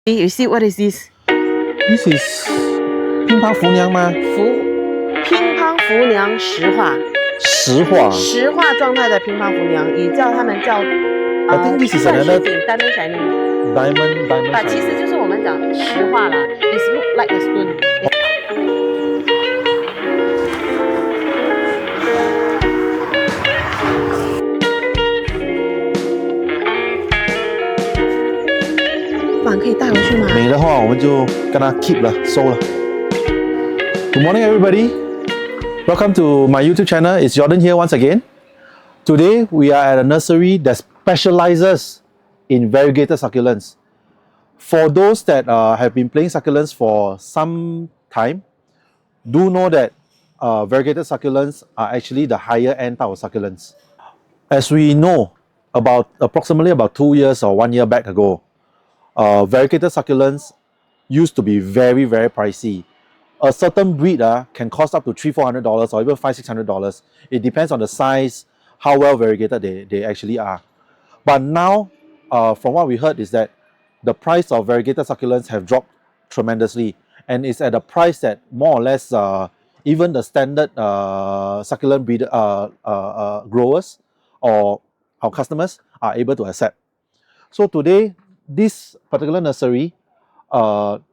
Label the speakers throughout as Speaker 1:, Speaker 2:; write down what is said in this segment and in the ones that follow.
Speaker 1: You see what is this?
Speaker 2: This is 乒乓福娘吗？
Speaker 1: 乒乓福娘石化。石化状态的乒乓福娘，也叫他们叫
Speaker 2: I think this is another
Speaker 1: diamond shining。啊，其实就是我们讲石化啦。It look like a stone。可以带回去吗？
Speaker 2: 美的话，我们就跟它 keep 了，收了。Good morning, everybody. Welcome to my YouTube channel. It's Jordan here once again. Today we are at a nursery that specializes in variegated succulents. For those that have been playing succulents for some time, do know that variegated succulents are actually the higher end type of succulents. As we know, approximately about 2 years or 1 year back ago, variegated succulents used to be very, very pricey. A certain breed can cost up to $300-400 or even $500-600. It depends on the size, how well variegated they actually are. But now, from what we heard is that the price of variegated succulents have dropped tremendously, and it's at a price that more or less even the standard succulent breeder, growers or our customers are able to accept. So today, this particular nursery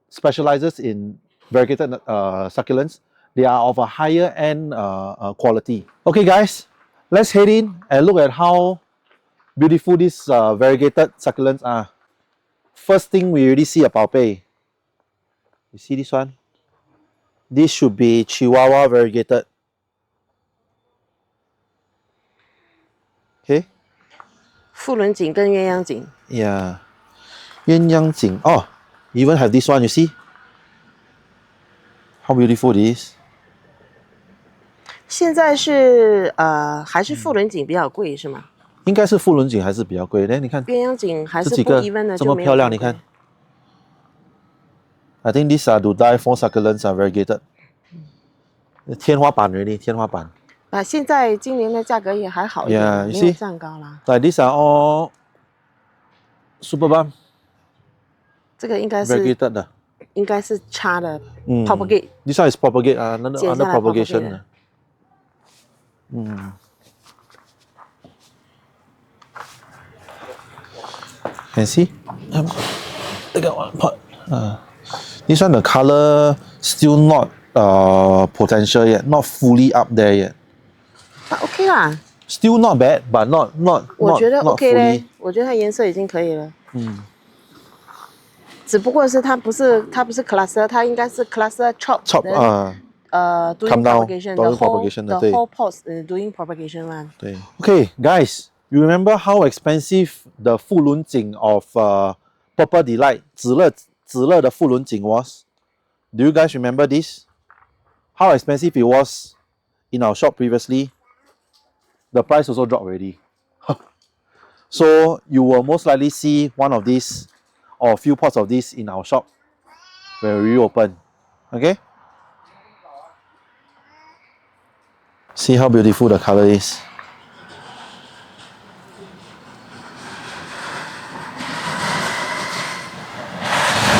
Speaker 2: specializes in variegated succulents. They are of a higher end quality. Okay guys, let's head in and look at how beautiful these variegated succulents are. First thing we already see a palpay. You see this one? This should be Chihuahua variegated. Okay?
Speaker 1: 富伦锦跟鸳鸯锦。
Speaker 2: Yeah. 鸳鸯锦 oh, even have this one, you see? How beautiful it is.
Speaker 1: 现在是还是富伦锦比较贵是吗？
Speaker 2: 应该是富伦锦还是比较贵。你看
Speaker 1: 鸳鸯锦还是不
Speaker 2: 这几个
Speaker 1: even 的
Speaker 2: 这么漂亮，你看。I think these are to die for succulents are variegated. 天花板 really, 天花板。
Speaker 1: 现在今年的价格也还好一点，
Speaker 2: Yeah,
Speaker 1: 没有这样高啦。
Speaker 2: Like these are all super bum.
Speaker 1: 这个应该是
Speaker 2: variegated 的，
Speaker 1: 应该是插的 propagate。
Speaker 2: This one is propagate under propagation 的。Can see? Look at one pot. This one the color still not potential yet, not fully up there yet.
Speaker 1: OK 啦
Speaker 2: Still not bad, but not
Speaker 1: 我觉得
Speaker 2: not
Speaker 1: OK 嘞
Speaker 2: fully.
Speaker 1: 我觉得它颜色已经可以了。只不过是它不是 cluster， 它应该是 cluster chop doing propagation the whole post doing propagation one。
Speaker 2: 对 Okay, guys, you remember how expensive the 富伦锦 of Purple Delight 紫乐的富伦锦 was? Do you guys remember this? How expensive it was in our shop previously? The price also dropped already. So you will most likely see one of these or a few pots of this in our shop when we reopen. Okay? See how beautiful the color is.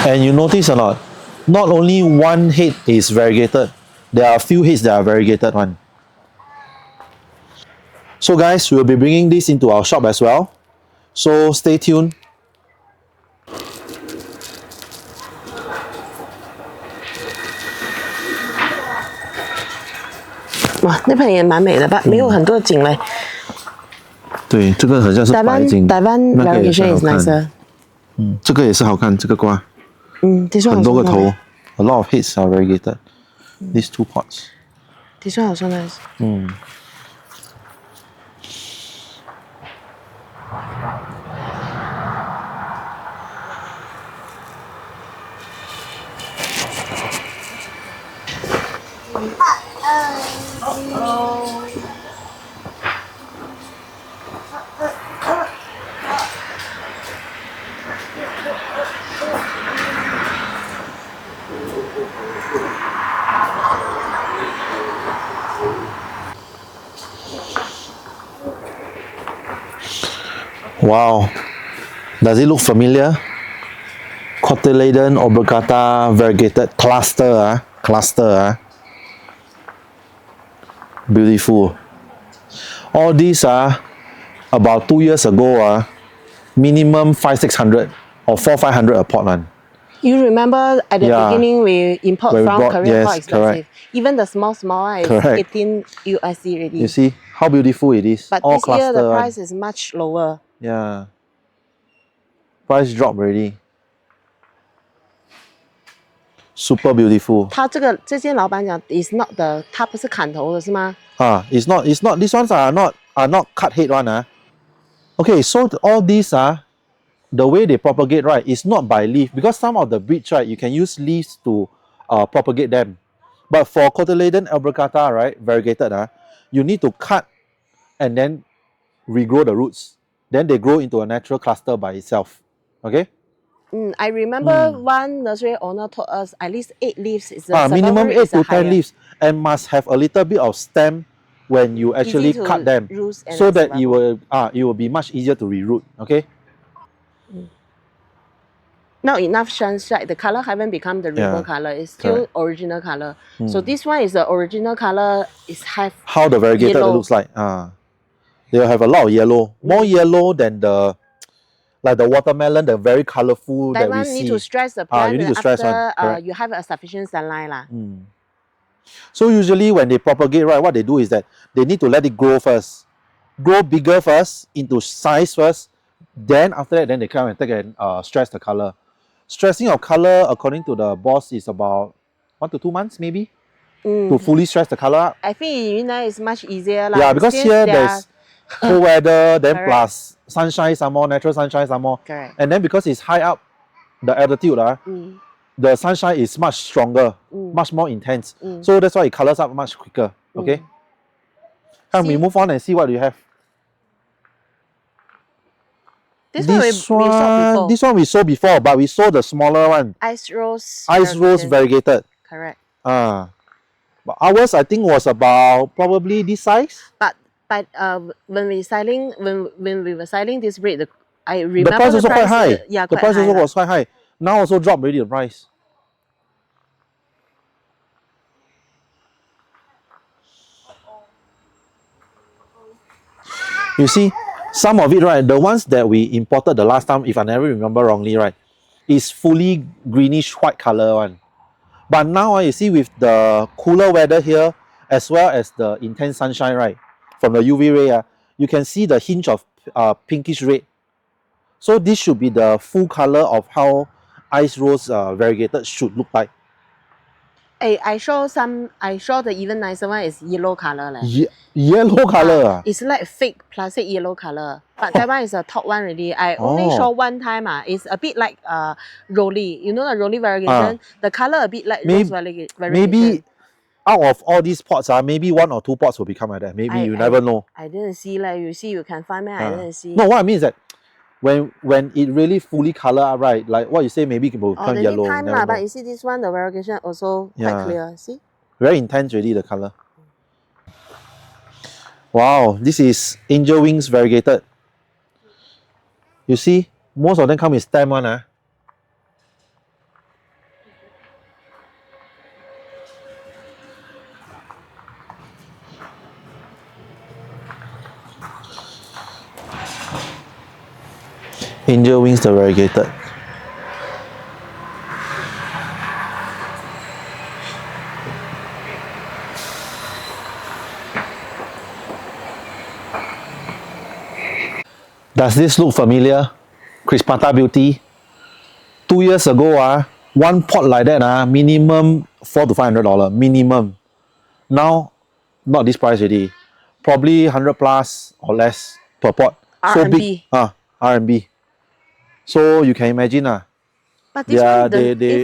Speaker 2: And you notice or not, not only one head is variegated, there are a few heads that are variegated one. So guys, we'll be bringing this into our shop as well. So stay tuned.
Speaker 1: 哇，那盆也蛮美的吧？没有很多锦嘞。
Speaker 2: 对，这个好像是白锦。
Speaker 1: 台湾 variegation is nicer。
Speaker 2: 这个也是好看，这个瓜。很多个头 ，a lot of heads are variegated. These two pots.
Speaker 1: This one also nice.
Speaker 2: Wow, does it look familiar? Cotyledon, Orbiculata, Variegated cluster. Beautiful. All these are about 2 years ago, minimum 500-600 or 400-500 a pot one.
Speaker 1: You remember at the beginning we import from Korea, how expensive.
Speaker 2: Correct.
Speaker 1: Even the small one is 18 USD already.
Speaker 2: You see how beautiful it is.
Speaker 1: But
Speaker 2: all
Speaker 1: this year the price is much lower.
Speaker 2: Yeah. Price drop already. Super beautiful.
Speaker 1: 这间老板讲 is not the 它不是砍头的是吗？
Speaker 2: It's not. These ones are not cut head one. Okay, so all these the way they propagate, right, is not by leaf, because some of the breeds, right, you can use leaves to propagate them. But for Cotyledon Orbiculata, right, variegated, you need to cut and then regrow the roots. Then they grow into a natural cluster by itself. Okay?
Speaker 1: I remember one nursery owner told us at least 8 leaves is the
Speaker 2: minimum 8 to 10
Speaker 1: higher.
Speaker 2: leaves, and must have a little bit of stem when you actually cut them, so that it will be much easier to reroot. Okay?
Speaker 1: Not enough sunshine. The color haven't become the rainbow color. It's still original color. So this one is the original color. Is half
Speaker 2: how the variegated looks like. They'll have a lot of yellow, more yellow than the watermelon, the very colorful that we see.
Speaker 1: You need to stress the plant.
Speaker 2: You need to stress
Speaker 1: after you have a sufficient sunlight lah.
Speaker 2: So usually when they propagate, right, what they do is that they need to let it grow first, grow bigger first, into size first. Then after that, then they come and take and stress the color. Stressing of color, according to the boss, is about 1 to 2 months maybe to fully stress the color up.
Speaker 1: I think in Yunnan is much easier.
Speaker 2: Yeah, because here there's cold weather, then plus sunshine some more, natural sunshine some more.
Speaker 1: Correct.
Speaker 2: And then because it's high up, the altitude, the sunshine is much stronger, much more intense. So that's why it colors up much quicker. Okay? Can we move on and see what you have?
Speaker 1: This one we saw before.
Speaker 2: This one we saw before, but we saw the smaller one.
Speaker 1: Ice rose.
Speaker 2: Ice rose variegated.
Speaker 1: Correct.
Speaker 2: But ours I think was about probably this size.
Speaker 1: But when we were styling this breed, I remember
Speaker 2: the price also quite high.
Speaker 1: Yeah,
Speaker 2: the price also was quite high. Now also dropped already the price. You see, some of it, right, the ones that we imported the last time, if I never remember wrongly, right, is fully greenish white color one. But now you see with the cooler weather here, as well as the intense sunshine, right, from the UV ray, you can see the hint of pinkish red. So this should be the full color of how ice rose variegated should look like.
Speaker 1: I saw the even nicer one is yellow color.
Speaker 2: Yellow color?
Speaker 1: It's like fake plastic yellow color. But that one is the top one already. I only saw one time. It's a bit like Rolly. You know the Rolly variegation? The color a bit like those variegation.
Speaker 2: Maybe out of all these pots, maybe 1 or 2 pots will become like that. Maybe you never know.
Speaker 1: I didn't see. Like you see, you can find me. I didn't see.
Speaker 2: No, what I mean is that when it really fully color up, right, like what you say, maybe it will turn yellow.
Speaker 1: Time but you see this one, the variegation also quite clear. See?
Speaker 2: Very intense already, the color. Wow, this is angel wings variegated. You see, most of them come with stem one. Angel wings the variegated. Does this look familiar? Crispata Beauty. 2 years ago, one pot like that, minimum $400 to $500 minimum. Now, not this price already. Probably 100 plus or less per pot. So big. RMB. So you can imagine.
Speaker 1: But this one,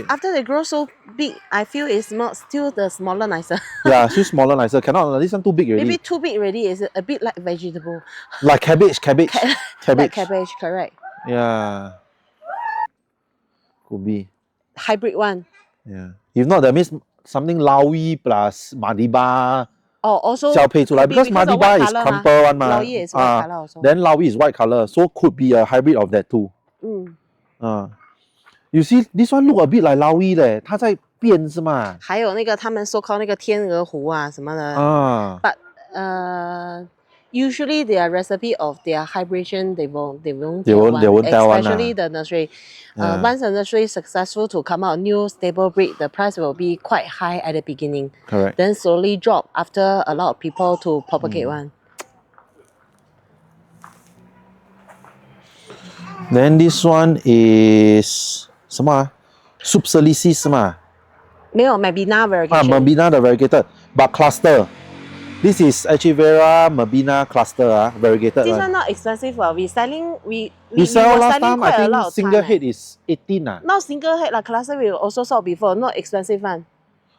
Speaker 1: after they grow so big, I feel it's not still the smaller nicer.
Speaker 2: Yeah, still smaller nicer. Cannot. This one too big already.
Speaker 1: Maybe too big already. It's a bit like vegetable.
Speaker 2: Like cabbage.
Speaker 1: Like cabbage, correct.
Speaker 2: Yeah. Could be.
Speaker 1: Hybrid one.
Speaker 2: Yeah. If not, that means something Laoyi plus Madiba.
Speaker 1: Oh, also.
Speaker 2: Because Madiba is crumple one.
Speaker 1: Laoyi is white color also.
Speaker 2: Then Laoyi is white color. So could be a hybrid of that too. You see, this one look a bit like 捞伊嘞，它在变是吗？
Speaker 1: 还有那个他们 so called 那个天鹅湖啊什么的。
Speaker 2: 啊
Speaker 1: But usually their recipe of their hybridization they won't
Speaker 2: tell one
Speaker 1: especially the nursery.
Speaker 2: Yeah.
Speaker 1: Once a nursery is successful to come out new stable breed, the price will be quite high at the beginning.
Speaker 2: Correct.
Speaker 1: Then slowly drop after a lot of people to propagate one.
Speaker 2: Then this one is 什么啊 ？Succulents 是吗？
Speaker 1: 没有 Mabina variegation.
Speaker 2: Mabina 的 variegated, but cluster. This is Echeveria Mabina cluster variegated.
Speaker 1: This one not expensive. We selling we
Speaker 2: sell
Speaker 1: were
Speaker 2: last
Speaker 1: selling
Speaker 2: time. I
Speaker 1: quite a lot
Speaker 2: think
Speaker 1: of
Speaker 2: single
Speaker 1: time,
Speaker 2: head is 18
Speaker 1: Not single head like cluster we also sold before. Not expensive one.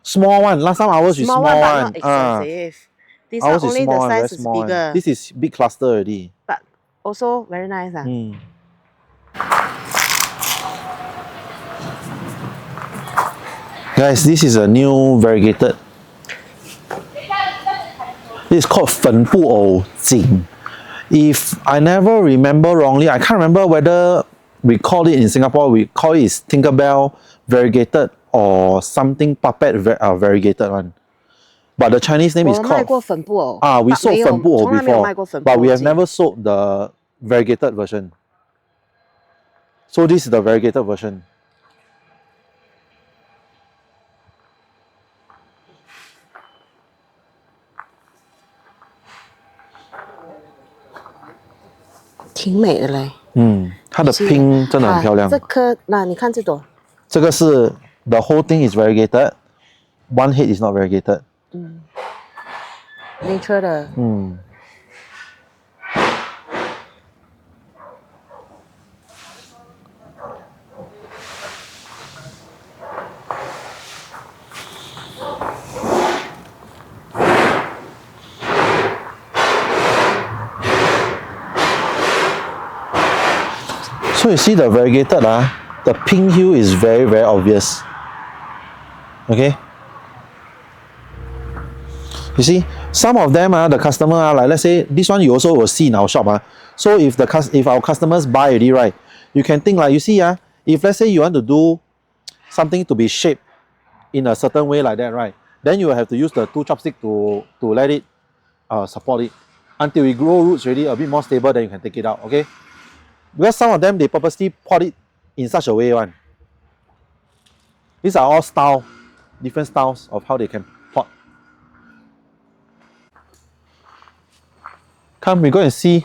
Speaker 2: Small one. Last time ours is
Speaker 1: Small
Speaker 2: small
Speaker 1: one, but
Speaker 2: one.
Speaker 1: not expensive. This one
Speaker 2: Ours is
Speaker 1: only
Speaker 2: small
Speaker 1: the
Speaker 2: one, very
Speaker 1: size is
Speaker 2: small one.
Speaker 1: bigger,
Speaker 2: This is big cluster already.
Speaker 1: but also very nice.
Speaker 2: Guys, this is a new variegated. This is called 粉布偶锦. If I never remember wrongly, I can't remember whether we call it in Singapore, we call it Tinkerbell variegated or something puppet variegated one. But the Chinese name is
Speaker 1: 我们卖
Speaker 2: called
Speaker 1: 过粉布偶
Speaker 2: we
Speaker 1: but
Speaker 2: sold
Speaker 1: 没有
Speaker 2: 粉布偶
Speaker 1: 从来没有卖过
Speaker 2: before,
Speaker 1: 粉布
Speaker 2: but we
Speaker 1: 偶
Speaker 2: have
Speaker 1: 锦
Speaker 2: never sold the variegated version. So this is the variegated version.
Speaker 1: 挺美的嘞。
Speaker 2: 它的拼真的很漂亮。
Speaker 1: 这颗，那你看这朵，
Speaker 2: 这个是 the whole thing is variegated, one head is not variegated.
Speaker 1: nature 的，So
Speaker 2: you see the variegated the pink hue is very very obvious. Okay. You see, some of them the customer like let's say this one you also will see in our shop So if our customers buy already, right, you can think like you see if let's say you want to do something to be shaped in a certain way like that, right, then you will have to use the two chopstick to let it support it until it grow roots already a bit more stable. Then you can take it out. Okay. Because some of them they purposely pot it in such a way one. These are all different styles of how they can pot. Come, we go and see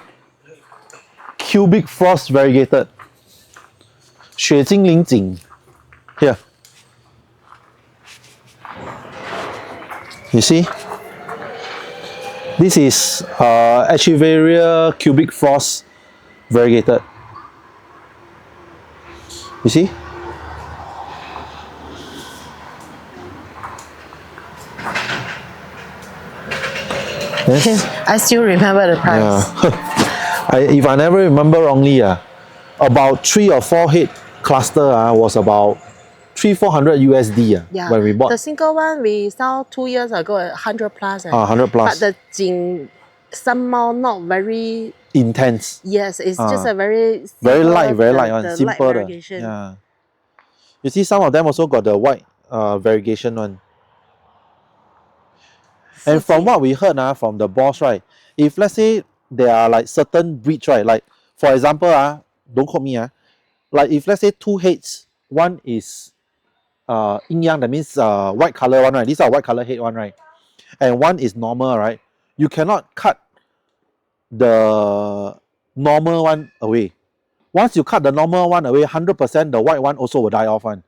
Speaker 2: cubic frost variegated. 雪精灵锦 here. You see? This is Echeveria cubic frost variegated. You see? Yes.
Speaker 1: I still remember the price.
Speaker 2: If I never remember wrongly, about 3 or 4 head cluster was about 300-400 USD
Speaker 1: Yeah.
Speaker 2: when we bought.
Speaker 1: The single one we saw 2 years ago at 100 plus.
Speaker 2: 100 plus.
Speaker 1: But the Jing somehow not very
Speaker 2: Intense.
Speaker 1: Yes, it's just a very
Speaker 2: Very
Speaker 1: simple,
Speaker 2: light one,
Speaker 1: the
Speaker 2: simple.
Speaker 1: light variegation.
Speaker 2: Yeah. You see, some of them also got the white variegation one. And from what we heard from the boss, right, if let's say there are like certain breeds, right, like for example, don't quote me, like if let's say 2 heads, one is yin yang, that means white color one, right? These are white color head one, right? And one is normal, right? You cannot cut the normal one away. Once you cut the normal one away, 100% the white one also will die off one.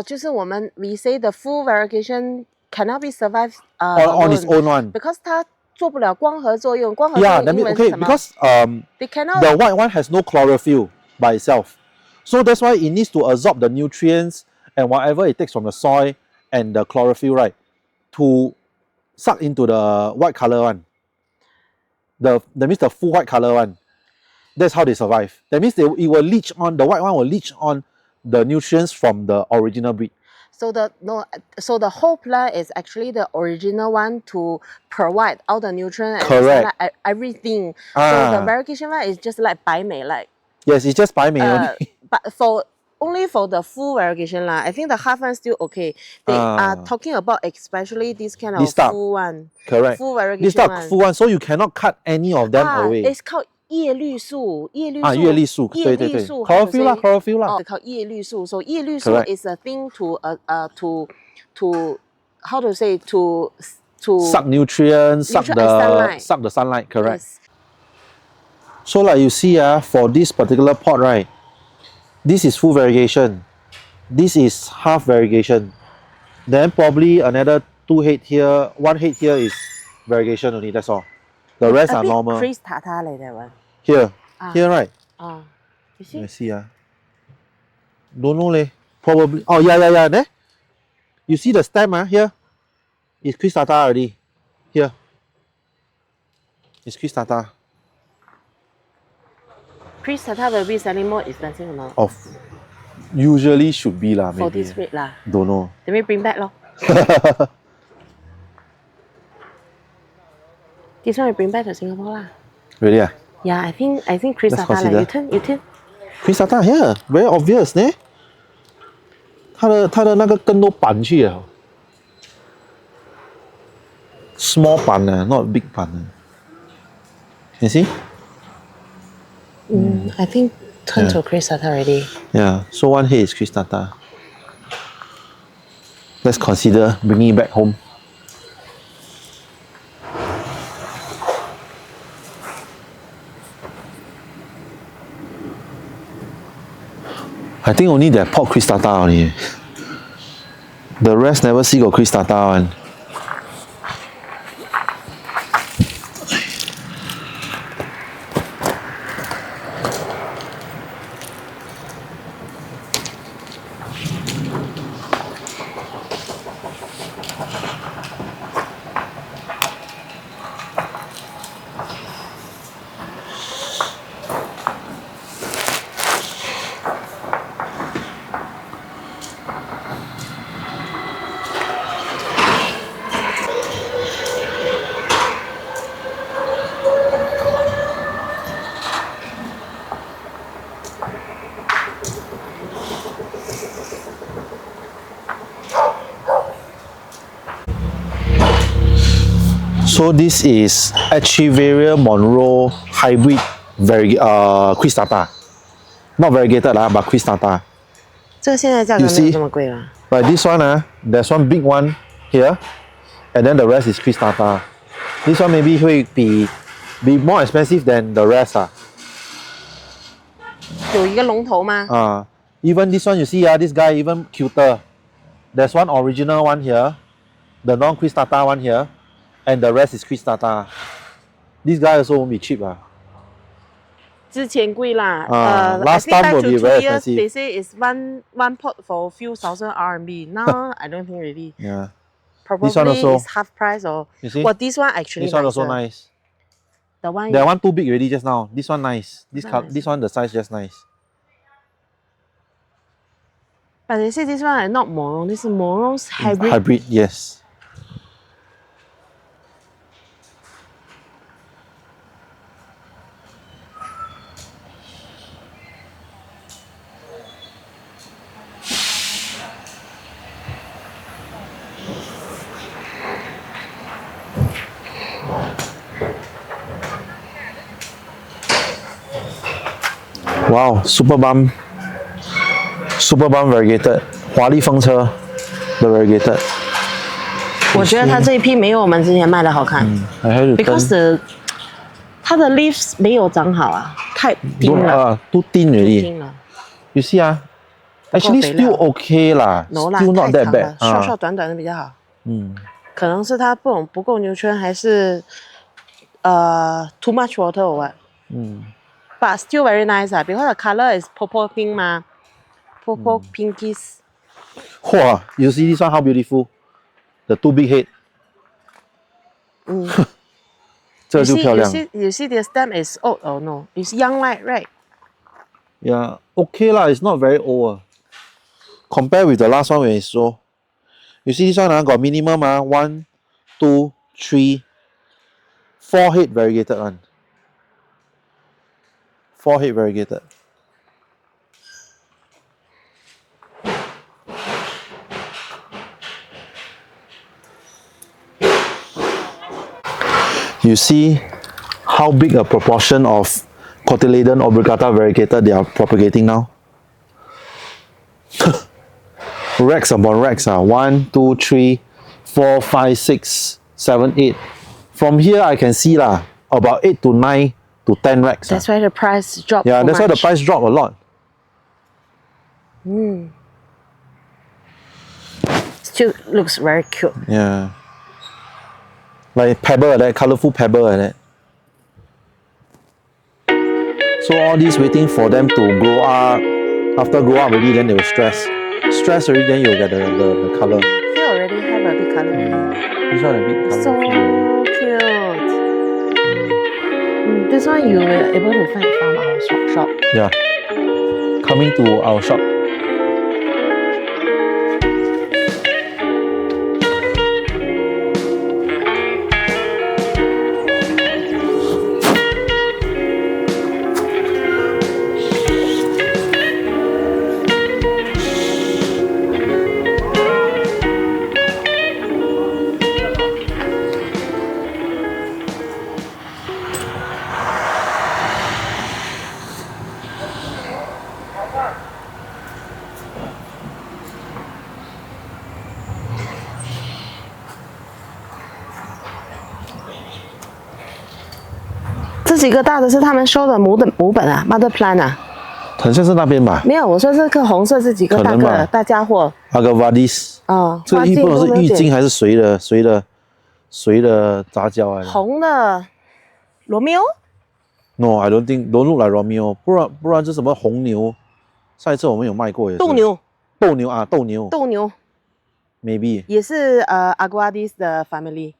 Speaker 1: 就是我们 we say the full variegation cannot be survive
Speaker 2: on its own one.
Speaker 1: because 它做不了光合作用。光合作
Speaker 2: Yeah,
Speaker 1: 用
Speaker 2: that
Speaker 1: 英
Speaker 2: means
Speaker 1: 文是
Speaker 2: okay
Speaker 1: 什么
Speaker 2: because
Speaker 1: they cannot
Speaker 2: the white one has no chlorophyll by itself. So that's why it needs to absorb the nutrients and whatever it takes from the soil and the chlorophyll, right, to suck into the white color one. That means the full white color one. That's how they survive. That means it will leach on, the white one will leach on the nutrients from the original breed.
Speaker 1: So the whole plant is actually the original one to provide all the nutrients and
Speaker 2: Correct.
Speaker 1: like everything. So the variegation one is just like 白美 like
Speaker 2: Yes, it's just 白美 only.
Speaker 1: but for only for the full variegation lah. I think the half one still okay. They are talking about especially this kind of full one.
Speaker 2: Correct.
Speaker 1: Full variegation
Speaker 2: This type
Speaker 1: one.
Speaker 2: full one, so you cannot cut any of them away.
Speaker 1: It's called 叶绿素，叶绿素。
Speaker 2: 叶绿素，对对对。Chlorophyll 啦 ，chlorophyll 啦。
Speaker 1: It's called 叶绿素. So 叶绿素 is a thing to how to say to
Speaker 2: suck nutrients, suck the sunlight. Correct.
Speaker 1: Yes.
Speaker 2: So like you see for this particular pot, right? This is full variegation. This is half variegation. Then probably another 2 head here, 1 head here is variegation only. That's all. The rest are normal.
Speaker 1: Cristata like that one.
Speaker 2: Here, here, right?
Speaker 1: You see?
Speaker 2: Let's see. Don't know leh. Probably. Oh yeah. There. You see the stem here? It's cristata already. Here. It's cristata.
Speaker 1: Cristata will be selling more expensive or not?
Speaker 2: Of usually should be lah. Maybe.
Speaker 1: For this rate lah.
Speaker 2: Don't know.
Speaker 1: Let me bring back lor. This one I bring back to Singapore lah.
Speaker 2: Really?
Speaker 1: Yeah, I think cristata lah. You turn.
Speaker 2: Cristata here, very obvious 呢。它的那个根都板去了。Small 板呢 ，not big 板呢。You see?
Speaker 1: I think turn to cristata already.
Speaker 2: Yeah, so 1 head is cristata. Let's consider bringing it back home. I think only that pot cristata only. The rest never see got cristata one. So this is Echeveria Monroe hybrid cristata, not variegated but cristata.
Speaker 1: 这个现在价格没有这么贵了。
Speaker 2: But this one there's one big one here, and then the rest is cristata. This one maybe 会be more expensive than the rest
Speaker 1: 有一个龙头吗
Speaker 2: ？Even this one you see this guy even cuter. There's one original one here, the non-cristata one here. And the rest is cristata. This guy also won't be cheap
Speaker 1: 之前贵啦。
Speaker 2: Last time will be very expensive.
Speaker 1: They say it's one pot for a few thousand RMB. Now I don't think really.
Speaker 2: Yeah.
Speaker 1: Probably
Speaker 2: this one also,
Speaker 1: it's half price or.
Speaker 2: You see?
Speaker 1: Well, this one actually.
Speaker 2: This one also nice.
Speaker 1: The one.
Speaker 2: That one too big already just now. This one nice. This one the size just nice.
Speaker 1: But they say this one is not Moron. This is Moron's hybrid.
Speaker 2: Hybrid, yes. Wow, super bum variegated, 华丽风车的 variegated。
Speaker 1: 我觉得它这一批没有我们之前卖的好看。Because 它的 leaves 没有长好太低了。
Speaker 2: 都低了。You see actually still okay 啦 ，still not that bad。
Speaker 1: 少短的比较好。可能是它不够牛圈，还是too much water or what？But still very nice because the color is purple pink purple pinkish.
Speaker 2: Wow, you see this one how beautiful? The two big head. 这就漂亮。
Speaker 1: You see the stem is old or no? It's young right?
Speaker 2: Yeah, okay lah. It's not very old. Compare with the last one when it's so. You see this one got minimum 1, 2, 3, 4 head variegated one. 4 head variegated. you see how big a proportion of Cotyledon Orbiculata variegated they are propagating now? Racks upon racks. 1, 2, 3, 4, 5, 6, 7, 8. From here I can see about 8 to 9 to 10 racks.
Speaker 1: That's why the price dropped.
Speaker 2: Yeah, that's why the price dropped a lot.
Speaker 1: Still looks very cute.
Speaker 2: Yeah. Like pebble like that, colorful pebble like that. So all these waiting for them to grow up. After grow up already, then they will stress. Stress already, then you'll get the color.
Speaker 1: They already have a big color.
Speaker 2: This one a bit colorful.
Speaker 1: So cute. This one you were able to find from our shop.
Speaker 2: Yeah. Coming to our shop.
Speaker 1: 这几个大的是他们收的母本啊 ，mother plant 啊。
Speaker 2: 很像是那边吧？
Speaker 1: 没有，我说这个红色是几个大家伙。
Speaker 2: Variegated。这个不懂是郁金还是谁的杂交啊？
Speaker 1: 红的罗密欧
Speaker 2: ？No, I don't look like Romeo。不然这什么红牛？上一次我们有卖过也是。斗牛。Maybe
Speaker 1: 也是Aguadis 的 family。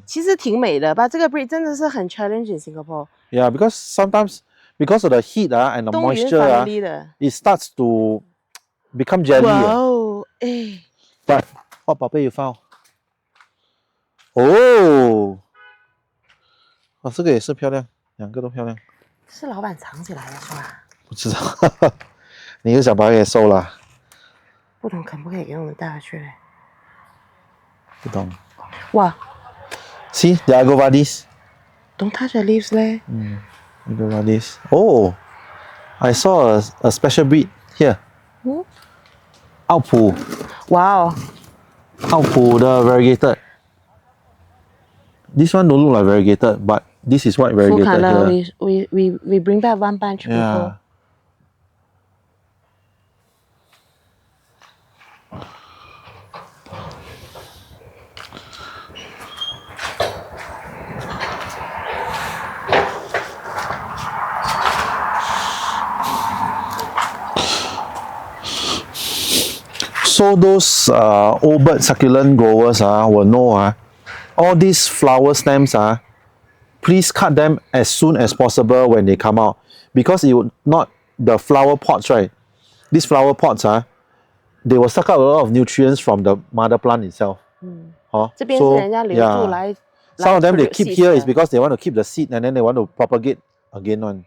Speaker 1: 其实挺美的吧？这个 breed 真的是很 challenge in Singapore。Yeah,
Speaker 2: because sometimes because of the heat and the moisture it starts to become jelly.
Speaker 1: Wow,
Speaker 2: But what 宝贝 you found? Oh, 这个也是漂亮，两个都漂亮。
Speaker 1: 是老板藏起来的是吧？
Speaker 2: 不知道，你又想把它给收了？
Speaker 1: 不懂可不可以给我们带回去嘞？
Speaker 2: 不懂。
Speaker 1: 哇
Speaker 2: ，See the Aguadis.
Speaker 1: Don't touch the leaves 嘞。
Speaker 2: Aguadis. Oh, I saw a special breed here. 奥普。
Speaker 1: 哇哦。
Speaker 2: 奥普的 variegated. This one don't look like variegated, but this is what variegated.
Speaker 1: Full color. We bring back one bunch before.
Speaker 2: Yeah. So those old bird succulent growers will know all these flower stems please cut them as soon as possible when they come out, because it would not the flower pots, right? These flower pots they will suck up a lot of nutrients from the mother plant itself. Some of them they keep here is because they want to keep the seed and then they want to propagate again one.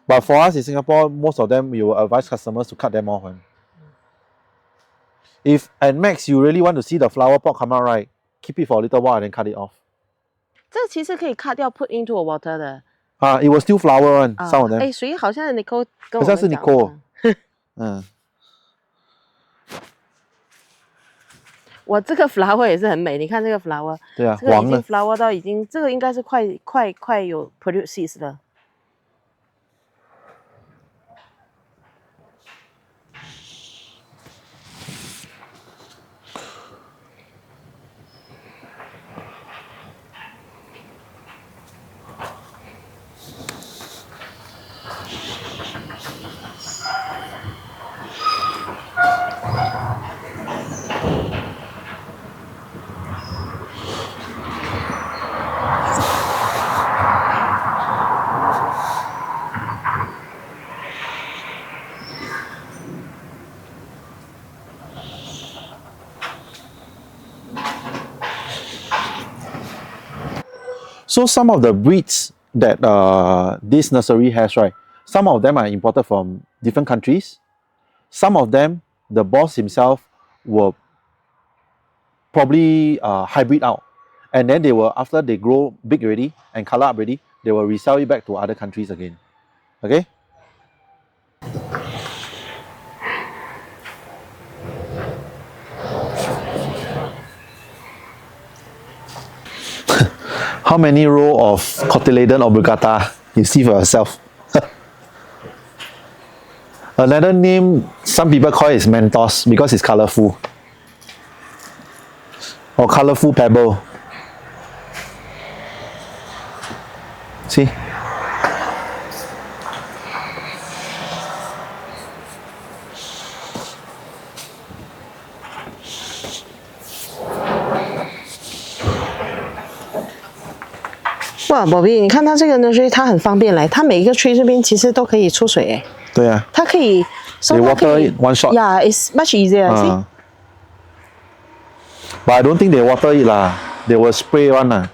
Speaker 2: But for us in Singapore, most of them we will advise customers to cut them off. If at max you really want to see the flower pot come out, right, keep it for a little while and then cut it off.
Speaker 1: 这其实可以 cut 掉 put into a water 的。
Speaker 2: It will still flower one, some of them.
Speaker 1: 所以好像 Nicole 跟我们讲。
Speaker 2: 好像是 Nicole。
Speaker 1: 我这个 flower 也是很美，你看这个 flower。
Speaker 2: 对啊，
Speaker 1: 这个已经 flower 到已经，这个应该是快有 produce seeds 了。
Speaker 2: So some of the breeds that this nursery has, right, some of them are imported from different countries. Some of them, the boss himself will probably hybrid out. and then they will, after they grow big already and color up already, they will resell it back to other countries again. Okay? How many row of Cotyledon Orbiculata you see for yourself? Another name, some people call it is Mentos because it's colorful. Or colorful pebble. See?
Speaker 1: 哇，宝贝，你看它这个呢，所以它很方便来，它每一个 tree 这边其实都可以出水诶。
Speaker 2: 对啊。
Speaker 1: 它可以
Speaker 2: They water it one shot.
Speaker 1: Yeah, it's much easier. See?
Speaker 2: But I don't think they water it lah. They will spray one lah.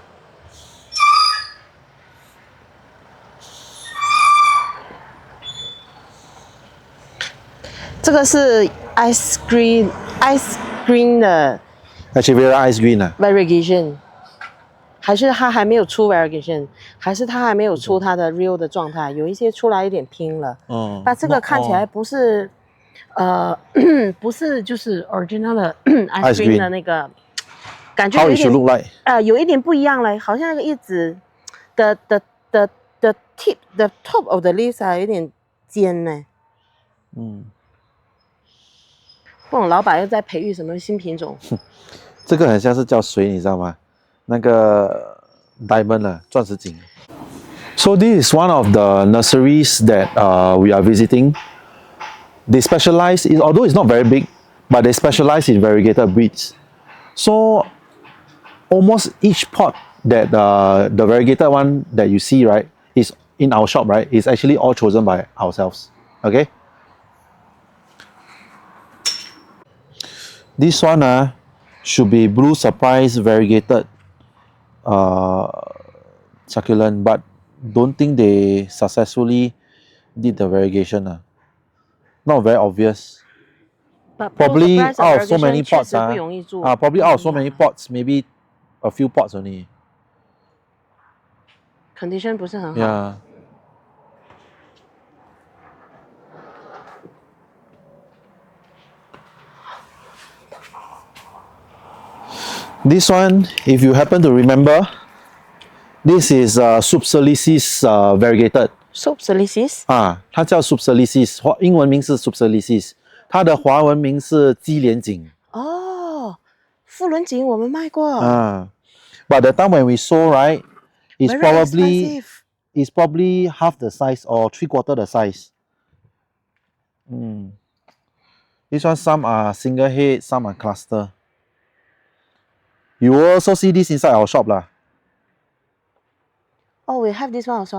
Speaker 1: 这个是 ice green 的
Speaker 2: Echeveria ice green 啊。
Speaker 1: Variegation， 还是它还没有出 Variegation， 还是它还没有出它的 real 的状态？有一些出来一点拼了。哦。那这个看起来不是，不是就是 original 的 ice green 的那个，感觉有一点
Speaker 2: How it should look like？
Speaker 1: 有一点不一样嘞，好像那个叶子的 top of the leaves 还有点尖呢。嗯。不懂老板又在培育什么新品种？
Speaker 2: 这个很像是叫水，你知道吗？那个 diamond 啊，钻石锦。So this is one of the nurseries that we are visiting. They specialize in, although it's not very big, but they specialize in variegated breeds. So almost each pot that the variegated one that you see, right, is in our shop, right, is actually all chosen by ourselves. Okay. This one should be blue surprise variegated succulent, but don't think they successfully did the variegation. Not very obvious.
Speaker 1: But
Speaker 2: probably out of so many pots, probably out of so many pots, maybe a few pots only.
Speaker 1: Condition 不是很好。
Speaker 2: Yeah. This one, if you happen to remember, this is succulents variegated.
Speaker 1: Succulents?
Speaker 2: 它叫 succulents， 英文名是 succulents， 它的华文名是基莲锦。
Speaker 1: 哦，富伦锦我们卖过。
Speaker 2: But the time when we saw, right, it's probably half the size or 3/4 the size. This one, some are single head, some are cluster. You will also see this inside our shop lah.
Speaker 1: Oh, we have this one also.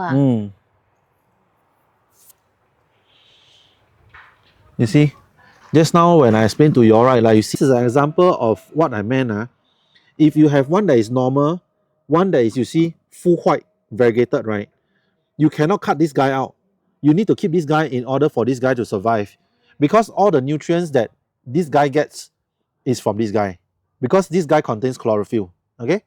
Speaker 2: You see, just now when I explained to you, right, like you see, this is an example of what I meant. If you have one that is normal, one that is, you see, full white, variegated, right? You cannot cut this guy out. You need to keep this guy in order for this guy to survive. Because all the nutrients that this guy gets is from this guy. Because this guy contains chlorophyll. Okay?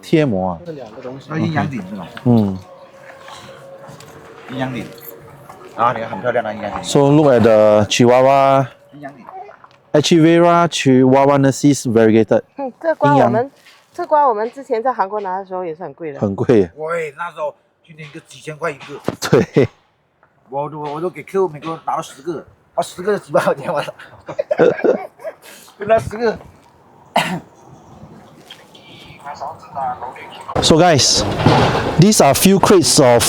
Speaker 2: 贴膜
Speaker 3: 这两个东西，阴阳顶是吧？阴阳顶。啊，你看很漂亮的阴阳顶。
Speaker 2: So look at the Chihuahua.
Speaker 3: 阴阳顶。
Speaker 2: Echeveria Chihuahuaensis variegated.
Speaker 1: 这瓜我们之前在韩国拿的时候也是很贵的。
Speaker 2: 很贵。
Speaker 3: 喂，那时候今年一个几千块一个。
Speaker 2: 对。
Speaker 3: 我都给客户每个拿了10个，啊10个几百块钱我操。就那10个。
Speaker 2: So guys, these are few crates of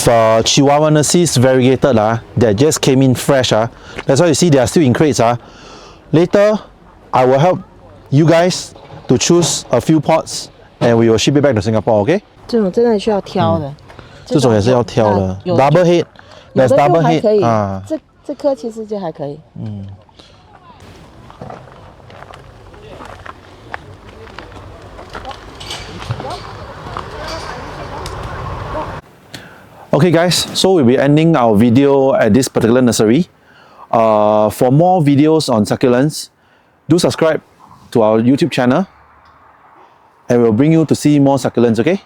Speaker 2: Chihuahuaensis variegated that just came in fresh. That's why you see they are still in crates. Later, I will help you guys to choose a few pots, and we will ship it back to Singapore. Okay?
Speaker 1: 这种真的需要挑的，
Speaker 2: 这种也是要挑的。
Speaker 1: 有
Speaker 2: Double head,
Speaker 1: 有
Speaker 2: there's
Speaker 1: 的
Speaker 2: double
Speaker 1: 就还
Speaker 2: head
Speaker 1: 可以，
Speaker 2: 啊。
Speaker 1: 这颗其实就还可以。
Speaker 2: Okay guys, so we'll be ending our video at this particular nursery. For more videos on succulents, do subscribe to our YouTube channel and we'll bring you to see more succulents, okay?